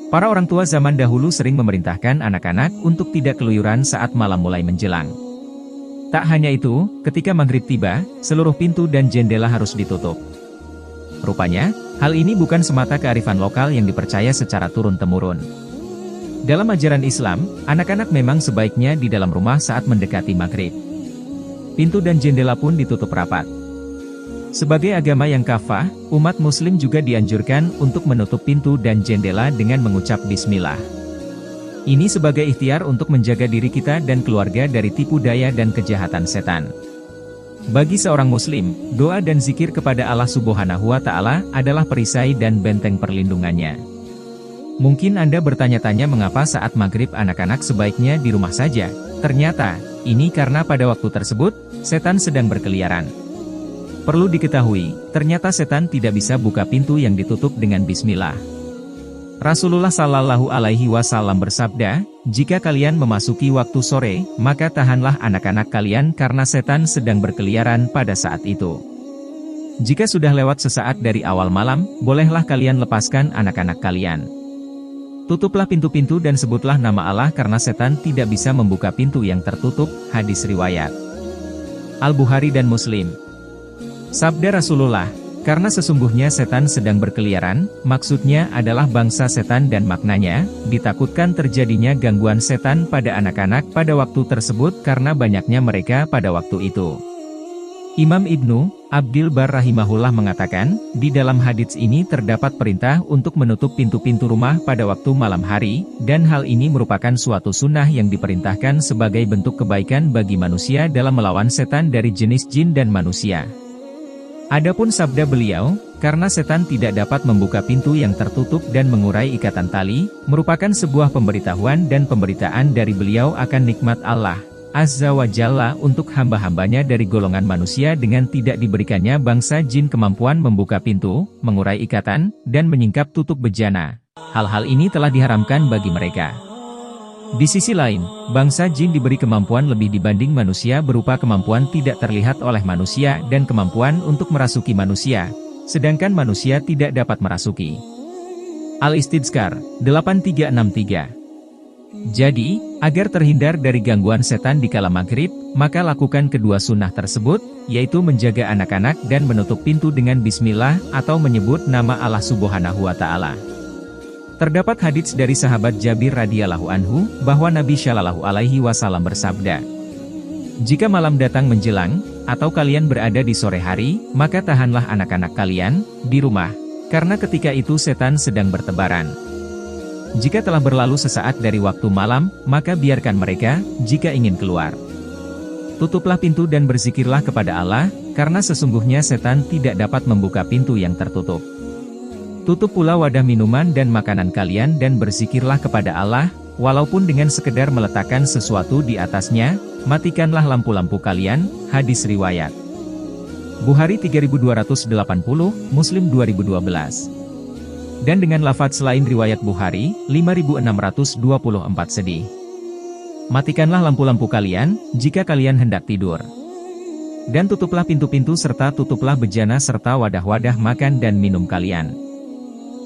Para orang tua zaman dahulu sering memerintahkan anak-anak untuk tidak keluyuran saat malam mulai menjelang. Tak hanya itu, ketika maghrib tiba, seluruh pintu dan jendela harus ditutup. Rupanya, hal ini bukan semata kearifan lokal yang dipercaya secara turun-temurun. Dalam ajaran Islam, anak-anak memang sebaiknya di dalam rumah saat mendekati maghrib. Pintu dan jendela pun ditutup rapat. Sebagai agama yang kafah, umat muslim juga dianjurkan untuk menutup pintu dan jendela dengan mengucap bismillah. Ini sebagai ikhtiar untuk menjaga diri kita dan keluarga dari tipu daya dan kejahatan setan. Bagi seorang muslim, doa dan zikir kepada Allah Subhanahu wa Ta'ala adalah perisai dan benteng perlindungannya. Mungkin Anda bertanya-tanya mengapa saat maghrib anak-anak sebaiknya di rumah saja. Ternyata, ini karena pada waktu tersebut, setan sedang berkeliaran. Perlu diketahui, ternyata setan tidak bisa buka pintu yang ditutup dengan bismillah. Rasulullah Shallallahu Alaihi Wasallam bersabda, jika kalian memasuki waktu sore, maka tahanlah anak-anak kalian karena setan sedang berkeliaran pada saat itu. Jika sudah lewat sesaat dari awal malam, bolehlah kalian lepaskan anak-anak kalian. Tutuplah pintu-pintu dan sebutlah nama Allah karena setan tidak bisa membuka pintu yang tertutup. Hadis riwayat Al-Bukhari dan Muslim. Sabda Rasulullah, karena sesungguhnya setan sedang berkeliaran, maksudnya adalah bangsa setan dan maknanya, ditakutkan terjadinya gangguan setan pada anak-anak pada waktu tersebut karena banyaknya mereka pada waktu itu. Imam Ibnu Abdil Bar rahimahullah mengatakan, di dalam hadits ini terdapat perintah untuk menutup pintu-pintu rumah pada waktu malam hari, dan hal ini merupakan suatu sunnah yang diperintahkan sebagai bentuk kebaikan bagi manusia dalam melawan setan dari jenis jin dan manusia. Adapun sabda beliau, karena setan tidak dapat membuka pintu yang tertutup dan mengurai ikatan tali, merupakan sebuah pemberitahuan dan pemberitaan dari beliau akan nikmat Allah Azza wa Jalla untuk hamba-hambanya dari golongan manusia dengan tidak diberikannya bangsa jin kemampuan membuka pintu, mengurai ikatan, dan menyingkap tutup bejana. Hal-hal ini telah diharamkan bagi mereka. Di sisi lain, bangsa jin diberi kemampuan lebih dibanding manusia berupa kemampuan tidak terlihat oleh manusia dan kemampuan untuk merasuki manusia, sedangkan manusia tidak dapat merasuki. Al-Istidskar 8363. Jadi, agar terhindar dari gangguan setan di kala maghrib, maka lakukan kedua sunnah tersebut, yaitu menjaga anak-anak dan menutup pintu dengan bismillah atau menyebut nama Allah Subhanahu wa Ta'ala. Terdapat hadits dari sahabat Jabir radhiyallahu anhu, bahwa Nabi Shallallahu Alaihi Wasallam bersabda, jika malam datang menjelang, atau kalian berada di sore hari, maka tahanlah anak-anak kalian di rumah, karena ketika itu setan sedang bertebaran. Jika telah berlalu sesaat dari waktu malam, maka biarkan mereka, jika ingin keluar. Tutuplah pintu dan berzikirlah kepada Allah, karena sesungguhnya setan tidak dapat membuka pintu yang tertutup. Tutup pula wadah minuman dan makanan kalian dan berzikirlah kepada Allah, walaupun dengan sekedar meletakkan sesuatu di atasnya, matikanlah lampu-lampu kalian. Hadis riwayat Bukhari 3280, Muslim 2012. Dan dengan lafaz selain riwayat Bukhari, 5624 sedih. Matikanlah lampu-lampu kalian, jika kalian hendak tidur. Dan tutuplah pintu-pintu serta tutuplah bejana serta wadah-wadah makan dan minum kalian.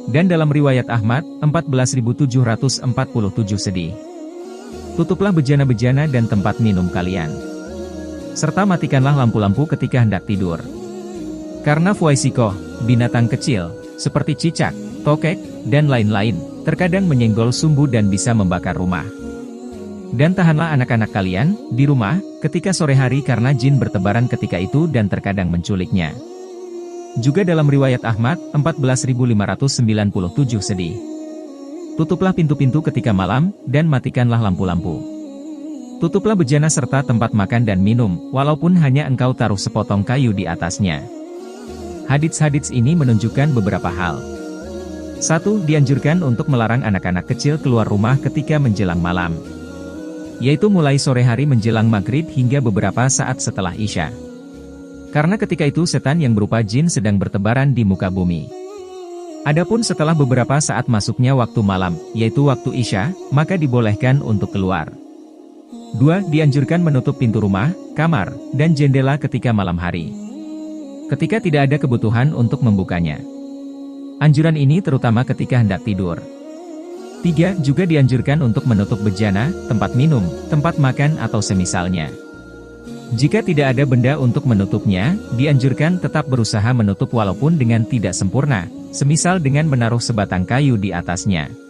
Dan dalam riwayat Ahmad, 14747 sedih. Tutuplah bejana-bejana dan tempat minum kalian. Serta matikanlah lampu-lampu ketika hendak tidur. Karena fuaisikoh, binatang kecil, seperti cicak, tokek, dan lain-lain, terkadang menyenggol sumbu dan bisa membakar rumah. Dan tahanlah anak-anak kalian di rumah ketika sore hari karena jin bertebaran ketika itu dan terkadang menculiknya. Juga dalam riwayat Ahmad, 14597 sedih. Tutuplah pintu-pintu ketika malam, dan matikanlah lampu-lampu. Tutuplah bejana serta tempat makan dan minum, walaupun hanya engkau taruh sepotong kayu di atasnya. Hadits-hadits ini menunjukkan beberapa hal. 1. Dianjurkan untuk melarang anak-anak kecil keluar rumah ketika menjelang malam, yaitu mulai sore hari menjelang maghrib hingga beberapa saat setelah Isya. Karena ketika itu setan yang berupa jin sedang bertebaran di muka bumi. Adapun setelah beberapa saat masuknya waktu malam, yaitu waktu Isya, maka dibolehkan untuk keluar. 2. Dianjurkan menutup pintu rumah, kamar, dan jendela ketika malam hari, ketika tidak ada kebutuhan untuk membukanya. Anjuran ini terutama ketika hendak tidur. 3. Juga dianjurkan untuk menutup bejana, tempat minum, tempat makan atau semisalnya. Jika tidak ada benda untuk menutupnya, dianjurkan tetap berusaha menutup walaupun dengan tidak sempurna, semisal dengan menaruh sebatang kayu di atasnya.